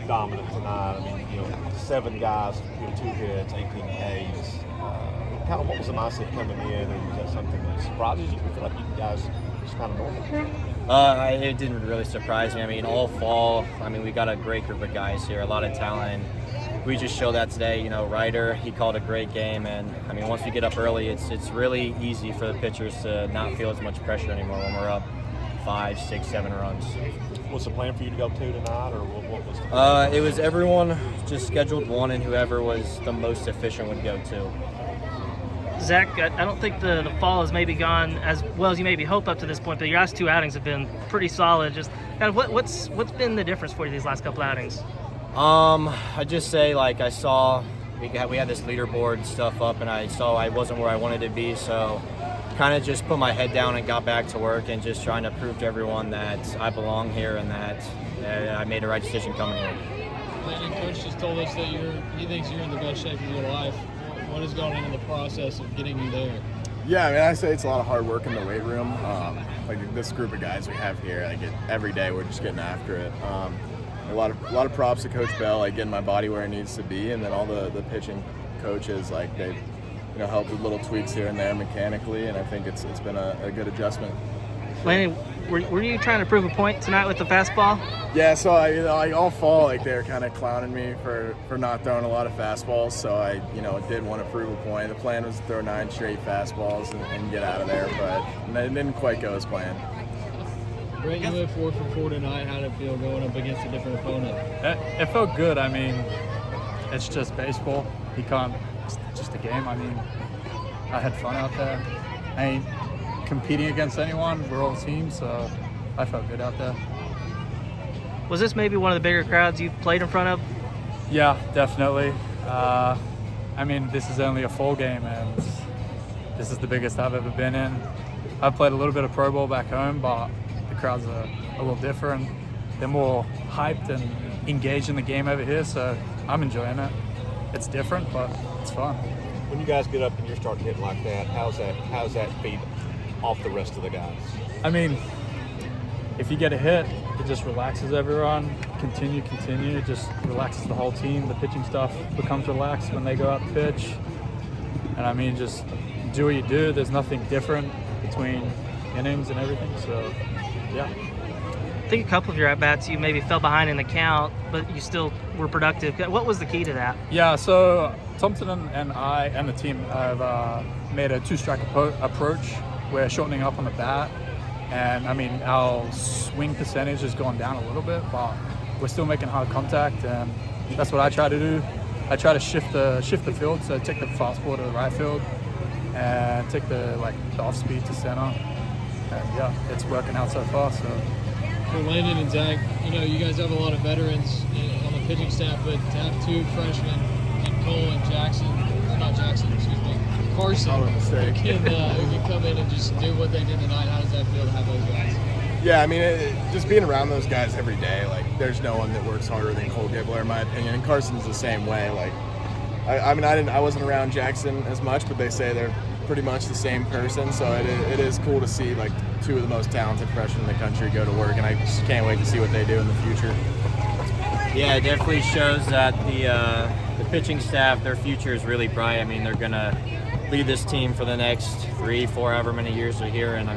dominant tonight. I mean, 7 guys, 2 hits, 18 Ks. Kind of what was the mindset coming in, and was that something that surprises you? I feel like you guys just kind of normal. It didn't really surprise me. I mean, all fall, we got a great group of guys here, a lot of talent. We just showed that today. Ryder, he called a great game, and once we get up early, it's really easy for the pitchers to not feel as much pressure anymore when we're up 5, 6, 7 runs. What's the plan for you to go to tonight, or what was the plan? It was everyone just scheduled one, and whoever was the most efficient would go to. Zach, I don't think the fall has maybe gone as well as you maybe hope up to this point, but your last 2 outings have been pretty solid. Just kind of what's been the difference for you these last couple outings? I just say, I saw we had this leaderboard stuff up, and I saw I wasn't where I wanted to be, so kind of just put my head down and got back to work and just trying to prove to everyone that I belong here and that I made the right decision coming here. Landon, Coach just told us that he thinks you're in the best shape of your life. What has gone into the process of getting you there? Yeah, I say it's a lot of hard work in the weight room. This group of guys we have here, every day we're just getting after it. A lot of props to Coach Bell, getting my body where it needs to be, and then all the pitching coaches, they've helped with little tweaks here and there mechanically, and I think it's been a good adjustment. Landon, were you trying to prove a point tonight with the fastball? Yeah, so I all fall they were kind of clowning me for not throwing a lot of fastballs, so I did want to prove a point. The plan was to throw 9 straight fastballs and get out of there, but it didn't quite go as planned. Brent, you went 4 for 4 tonight. How did it feel going up against a different opponent? It felt good. It's just baseball. It's just a game. I had fun out there. I ain't competing against anyone. We're all teams, so I felt good out there. Was this maybe one of the bigger crowds you've played in front of? Yeah, definitely. This is only a fall game, and this is the biggest I've ever been in. I've played a little bit of Pro Bowl back home, but the crowds are a little different. They're more hyped and engaged in the game over here, so I'm enjoying it. It's different, but it's fun. When you guys get up and you're starting hitting like that, how's that feed off the rest of the guys? If you get a hit, it just relaxes everyone. Continue. It just relaxes the whole team. The pitching staff becomes relaxed when they go out to pitch. And just do what you do. There's nothing different between innings and everything. So, yeah. I think a couple of your at-bats, you maybe fell behind in the count, but you still were productive. What was the key to that? Yeah, so Thompson and I and the team have made a 2-strike approach. We're shortening up on the bat. And our swing percentage has gone down a little bit, but we're still making hard contact, and that's what I try to do. I try to shift the field, so take the fastball to the right field, and take the off speed to center. And yeah, it's working out so far. So for Landon and Zach, you guys have a lot of veterans on the pitching staff, but to have 2 freshmen in Cole and Carson, who can come in and just do what they did tonight. How does that feel to have those guys? Yeah, just being around those guys every day, there's no one that works harder than Cole Gibbler, in my opinion, and Carson's the same way. I wasn't around Jackson as much, but they say they're pretty much the same person, so it is cool to see 2 of the most talented freshmen in the country go to work, and I just can't wait to see what they do in the future. Yeah, it definitely shows that the pitching staff, their future is really bright. They're gonna lead this team for the next 3, 4, however many years they're here, and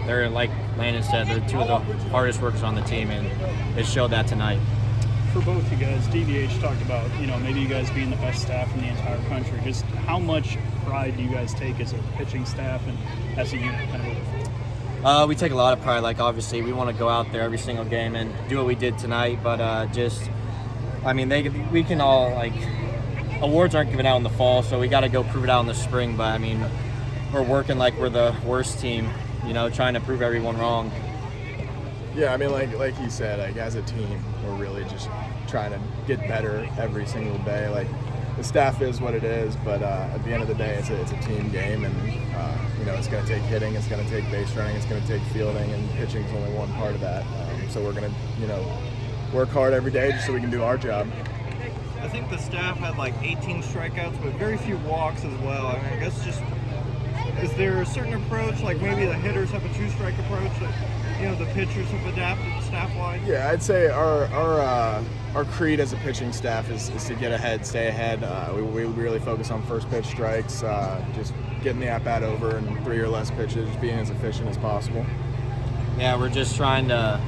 they're, like Landon said, they're 2 of the hardest workers on the team, and it showed that tonight. For both you guys, DVH talked about maybe you guys being the best staff in the entire country. Just how much pride do you guys take as a pitching staff and as a unit kind of? We take a lot of pride. Obviously we want to go out there every single game and do what we did tonight, but we can all awards aren't given out in the fall, so we got to go prove it out in the spring. But we're working like we're the worst team, trying to prove everyone wrong. Yeah, like he said, as a team, we're really just trying to get better every single day. The staff is what it is, but at the end of the day, it's a team game, and it's going to take hitting, it's going to take base running, it's going to take fielding, and pitching is only one part of that. So we're going to work hard every day just so we can do our job. I think the staff had 18 strikeouts, but very few walks as well. I guess is there a certain approach, maybe the hitters have a 2-strike approach? the pitchers have adapted staff-wise? Yeah, I'd say our creed as a pitching staff is to get ahead, stay ahead. We really focus on first pitch strikes, just getting the at-bat over in 3 or less pitches, being as efficient as possible. Yeah, we're just trying to,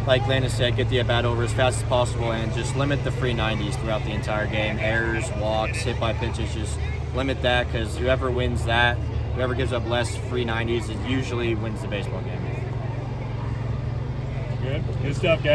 like Landon said, get the at-bat over as fast as possible and just limit the free 90s throughout the entire game. Errors, walks, hit by pitches, just limit that, because whoever wins that, whoever gives up less free 90s, it usually wins the baseball game. Good stuff, guys.